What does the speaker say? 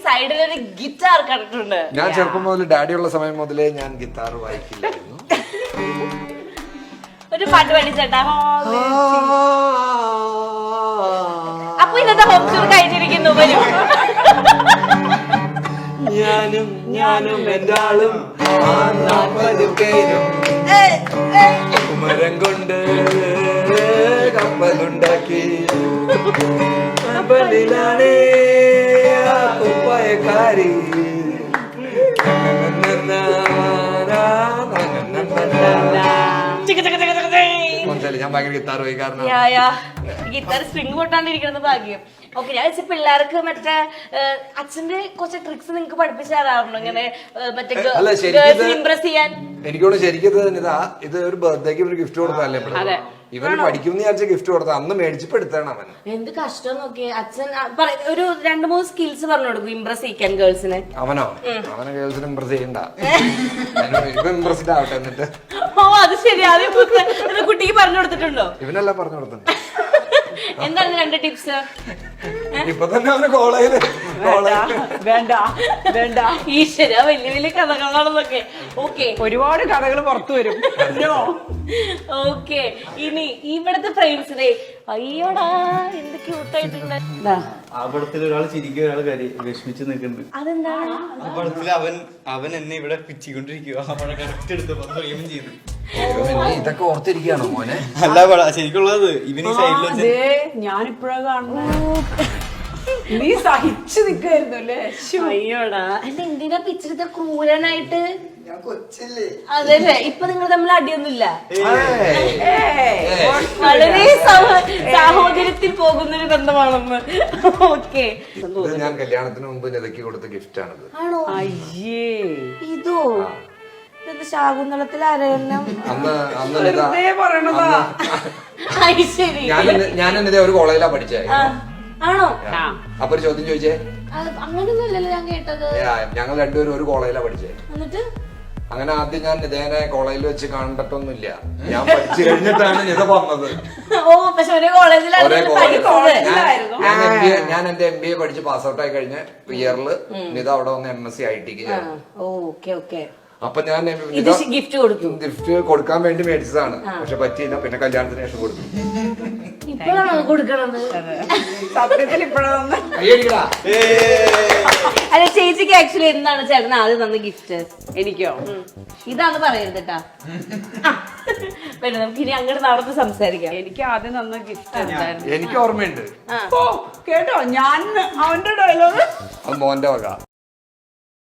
സൈഡിലൊരു guitar കണ്ടിട്ടുണ്ട്. ഞാൻ ചെറുപ്പം മുതൽ ഡാഡിയുള്ള സമയം മുതലേ ഞാൻ ഗിറ്റാർ വായിക്കില്ലായിരുന്നു. ഒരു പാട്ട് പഠിച്ചേട്ടാ. അപ്പൊ ഇന്നത്തെ ഹോം ടൂർ കഴിഞ്ഞിരിക്കുന്നു. വരും. ഞാനും എന്റെ ആളും 40 പേരും കുമരം കൊണ്ട് കപ്പലുണ്ടാക്കി കപ്പലിലാണ് കുപ്പായക്കാരി. ഞാൻ ഭയങ്കര ഗിത്താർ പോയി കാരണം ഗിത്താർ സ്ട്രിങ് പൊട്ടാണ്ടിരിക്കുന്നത് ഭാഗ്യം. ഓക്കെ, ഞാൻ വെച്ച പിള്ളേർക്ക് മറ്റേ അച്ഛന്റെ കുറച്ച് ട്രിക്സ് നിങ്ങൾക്ക് പഠിപ്പിച്ചു തരാറുണ്ടോ ഇങ്ങനെ മറ്റേ ഇംപ്രസ് ചെയ്യാൻ? എനിക്കോട് ശരിക്കും ഇത് ഒരു ബർത്ത്ഡേക്ക് ഒരു ഗിഫ്റ്റ് കൊടുത്തല്ലേ. ഇവര് പഠിക്കും വിചാരിച്ച ഗിഫ്റ്റ് കൊടുത്ത അന്ന് മേടിച്ചപ്പോ എടുത്താണ് അവൻ. എന്ത് കഷ്ടം നോക്കിയേ. അച്ഛൻ ഒരു 2-3 സ്കിൽസ് പറഞ്ഞു കൊടുക്കും ഇംപ്രസ് ചെയ്യിക്കാൻ ഗേൾസിനെ. അവനെ ഗേൾസിനെ ഇംപ്രസ് ചെയ്യണ്ട, ഇംപ്രസ്ഡ് ആവട്ടെ. എന്നിട്ട് ഓ അത് ശരി, അത് കുട്ടിക്ക് പറഞ്ഞു കൊടുത്തിട്ടുണ്ടോ? ഇവനെല്ലാം പറഞ്ഞു കൊടുത്തിട്ടുണ്ട്. എന്താണ് 2 ടിപ്സ്? ഇപ്പൊ തന്നെ അവന് കോളേജില് വേണ്ട വേണ്ട ഈശ്വര, വലിയ വലിയ കഥകളാണെന്നൊക്കെ. ഓക്കെ, ഒരുപാട് കഥകൾ പുറത്തു വരും. ഓക്കെ, ഇനി ഇവിടത്തെ ഫ്രണ്ട്സിനെ അയ്യോടാ എന്ത് ക്യൂട്ടായിട്ടുണ്ട്. ആ പടത്തിൽ ഒരാൾ ചിരിക്കുക, ഒരാൾ വിഷമിച്ച് നിൽക്കുന്നുണ്ട്. അതെന്താണ്? ആ പടത്തിൽ അവൻ എന്നെ ഇവിടെ പിച്ചിക്കൊണ്ടിരിക്കുക. അവിടെ കറക്റ്റ് എടുത്തപ്പോ ചെയ്തു. ഇതൊക്കെ ഓർത്തിരിക്കുകയാണോ മോനെ? അല്ല ശരിക്കുള്ളത് ഇവന് സൈഡിൽ ഞാനിപ്പോഴാ കാണുന്നത്. നീ സഹിച്ചു നിക്കായിരുന്നു അല്ലേ? അയ്യോടാ, അല്ല എന്തിനാ പിച്ചിട്ട് ക്രൂരനായിട്ട്? അതല്ലേ, ഇപ്പൊ നിങ്ങൾ തമ്മിൽ അടിയൊന്നുമില്ല, വളരെ സാഹോദര്യത്തിൽ പോകുന്നൊരു ബന്ധമാണെന്ന്. ഓക്കെ, ഞാൻ കല്യാണത്തിന് മുമ്പ് നിതയ്ക്ക് കൊടുത്ത ഗിഫ്റ്റ് ആണത്. ആണോ? അയ്യേ, ഇതോ? ഇത് ശാകുന്തളത്തിൽ അരയന്നം പറയണതാ. ശരി, ഞാൻ എന്നിട്ട് ഒരു കോളേജിലാ പഠിച്ചേ. ആണോ? അപ്പൊ ഒരു ചോദ്യം ചോദിച്ചേ. അങ്ങനൊന്നും അല്ലല്ലോ ഞാൻ കേട്ടത്. ഞങ്ങൾ രണ്ടുപേരും ഒരു കോളേജിലാ പഠിച്ചേ. എന്നിട്ട് അങ്ങനെ ആദ്യം ഞാൻ നിതേനെ കോളേജിൽ വെച്ച് കണ്ടിട്ടൊന്നുമില്ല. ഞാൻ പഠിച്ചു കഴിഞ്ഞിട്ടാണ് നിത പറഞ്ഞത്. ഓ, പക്ഷെ ഒരേ കോളേജിലായിരുന്നു. ഞാൻ എന്റെ MBA പഠിച്ച് പാസ് ഔട്ട് ആയി കഴിഞ്ഞ ഇയറില് നിത അവിടെ വന്ന് MSc IT ചേർന്നു. Okay okay. അപ്പൊ ഞാൻ ഗിഫ്റ്റ് കൊടുത്തു. ഗിഫ്റ്റ് കൊടുക്കാൻ വേണ്ടി മേടിച്ചതാണ്, പക്ഷെ പറ്റിയില്ല. പിന്നെ കല്യാണത്തിന് ശേഷം കൊടുത്തു. ഇപ്പോഴാണ് കൊടുക്കണത്. സത്യത്തിൽ ഇപ്പോഴാണ്. അല്ല, ചേച്ചിക്ക് ആക്ച്വലി എന്താണ് ചേട്ടൻ ആദ്യം തന്ന ഗിഫ്റ്റ്? എനിക്കോ? ഇതാന്ന് പറയരുത് കേട്ടാ. നമുക്ക് ഇനി അങ്ങോട്ട് നടന്ന് സംസാരിക്കാം. എനിക്ക് ആദ്യം തന്ന ഗിഫ്റ്റ് എന്തായിരുന്നു? എനിക്ക് ഓർമ്മയുണ്ട് കേട്ടോ, ഞാൻ അവന്റെ ഡയലോഗ് അത് മോന്റെ വക.